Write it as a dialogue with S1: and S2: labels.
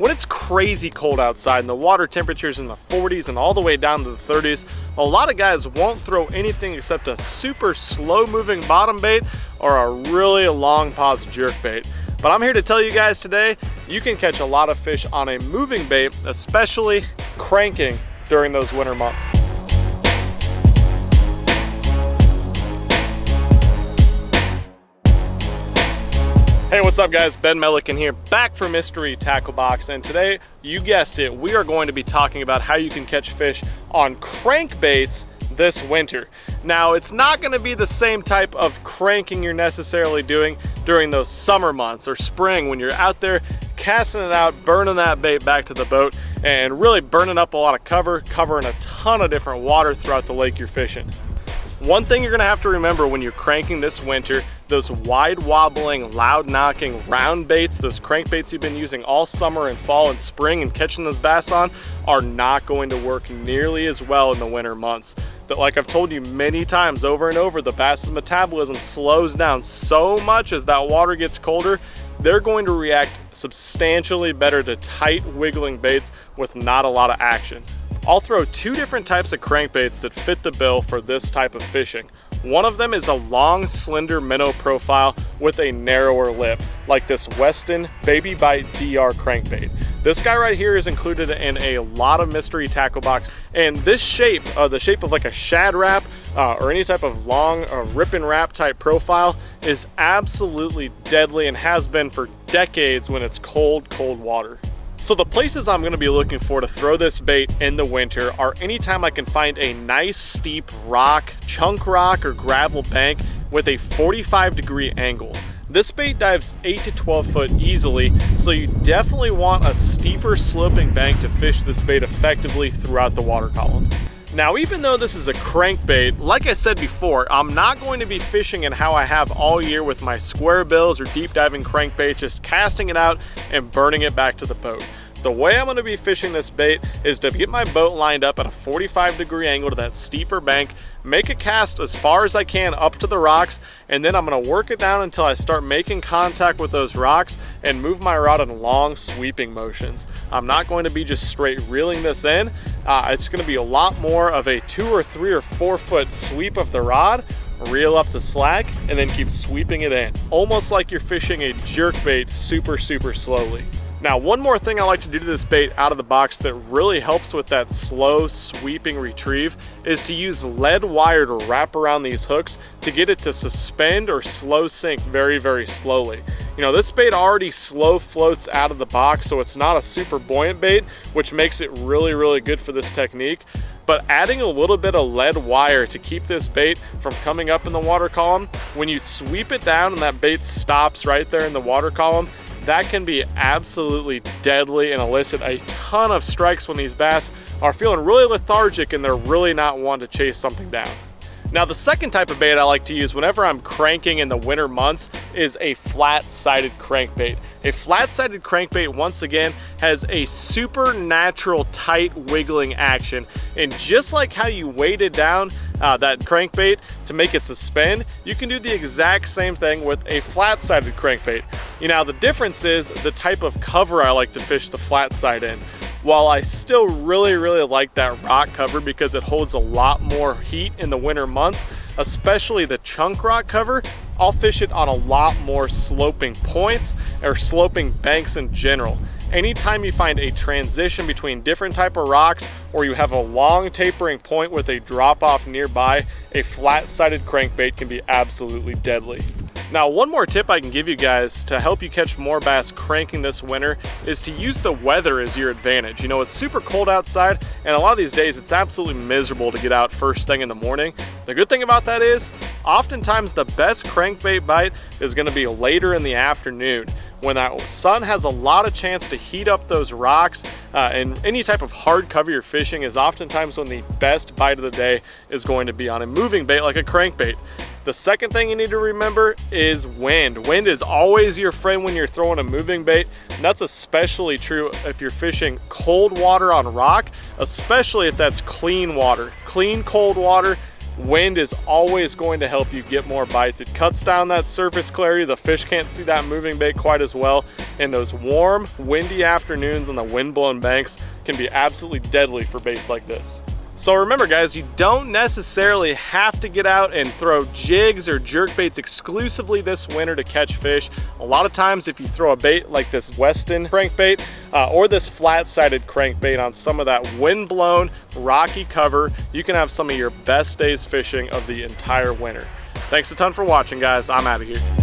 S1: When it's crazy cold outside and the water temperature's in the 40s and all the way down to the 30s, a lot of guys won't throw anything except a super slow moving bottom bait or a really long pause jerk bait. But I'm here to tell you guys today, you can catch a lot of fish on a moving bait, especially cranking during those winter months. Hey, what's up guys? Ben Melican here, back for Mystery Tackle Box, and today, you guessed it, we are going to be talking about how you can catch fish on crankbaits this winter. Now, it's not going to be the same type of cranking you're necessarily doing during those summer months or spring when you're out there casting it out, burning that bait back to the boat, and really burning up a lot of cover, covering a ton of different water throughout the lake you're fishing. One thing you're gonna have to remember when you're cranking this winter, those wide wobbling, loud knocking round baits, those crankbaits you've been using all summer and fall and spring and catching those bass on, are not going to work nearly as well in the winter months. But like I've told you many times over and over, the bass's metabolism slows down so much as that water gets colder, they're going to react substantially better to tight wiggling baits with not a lot of action. I'll throw two different types of crankbaits that fit the bill for this type of fishing. One of them is a long, slender minnow profile with a narrower lip, like this Weston Baby Bite DR crankbait. This guy right here is included in a lot of mystery tackle box, and this shape, the shape of like a shad wrap or any type of long rip and wrap type profile, is absolutely deadly and has been for decades when it's cold water. So the places I'm going to be looking for to throw this bait in the winter are anytime I can find a nice steep rock, chunk rock or gravel bank with a 45-degree angle. This bait dives 8 to 12 foot easily, so you definitely want a steeper sloping bank to fish this bait effectively throughout the water column. Now, even though this is a crankbait, like I said before, I'm not going to be fishing in how I have all year with my square bills or deep diving crankbait, just casting it out and burning it back to the boat. The way I'm going to be fishing this bait is to get my boat lined up at a 45-degree angle to that steeper bank, make a cast as far as I can up to the rocks, and then I'm going to work it down until I start making contact with those rocks and move my rod in long sweeping motions. I'm not going to be just straight reeling this in. It's going to be a lot more of a 2 or 3 or 4 foot sweep of the rod, reel up the slack, and then keep sweeping it in, almost like you're fishing a jerkbait super slowly. Now, one more thing I like to do to this bait out of the box that really helps with that slow sweeping retrieve is to use lead wire to wrap around these hooks to get it to suspend or slow sink very slowly. You know, this bait already slow floats out of the box, so it's not a super buoyant bait, which makes it really good for this technique. But adding a little bit of lead wire to keep this bait from coming up in the water column, when you sweep it down and that bait stops right there in the water column, that can be absolutely deadly and elicit a ton of strikes when these bass are feeling really lethargic and they're really not wanting to chase something down. Now, the second type of bait I like to use whenever I'm cranking in the winter months is a flat-sided crankbait. A flat-sided crankbait, once again, has a supernatural tight wiggling action. And just like how you weighted down that crankbait to make it suspend, you can do the exact same thing with a flat-sided crankbait. You know, the difference is the type of cover I like to fish the flat side in. While I still really like that rock cover because it holds a lot more heat in the winter months, especially the chunk rock cover, I'll fish it on a lot more sloping points or sloping banks in general. Anytime you find a transition between different type of rocks or you have a long tapering point with a drop off nearby, a flat-sided crankbait can be absolutely deadly. Now, one more tip I can give you guys to help you catch more bass cranking this winter is to use the weather as your advantage. You know, it's super cold outside, and a lot of these days it's absolutely miserable to get out first thing in the morning. The good thing about that is, oftentimes the best crankbait bite is going to be later in the afternoon, when that sun has a lot of chance to heat up those rocks, and any type of hard cover you're fishing is oftentimes when the best bite of the day is going to be on a moving bait like a crankbait. The second thing you need to remember is wind. Wind is always your friend when you're throwing a moving bait, and that's especially true if you're fishing cold water on rock, especially if that's clean water. Clean cold water Wind is always going to help you get more bites. It cuts down that surface clarity. The fish can't see that moving bait quite as well. And those warm, windy afternoons on the wind-blown banks can be absolutely deadly for baits like this. So remember guys, you don't necessarily have to get out and throw jigs or jerk baits exclusively this winter to catch fish. A lot of times if you throw a bait like this Weston crankbait or this flat-sided crankbait on some of that wind-blown rocky cover, you can have some of your best days fishing of the entire winter. Thanks a ton for watching guys, I'm out of here.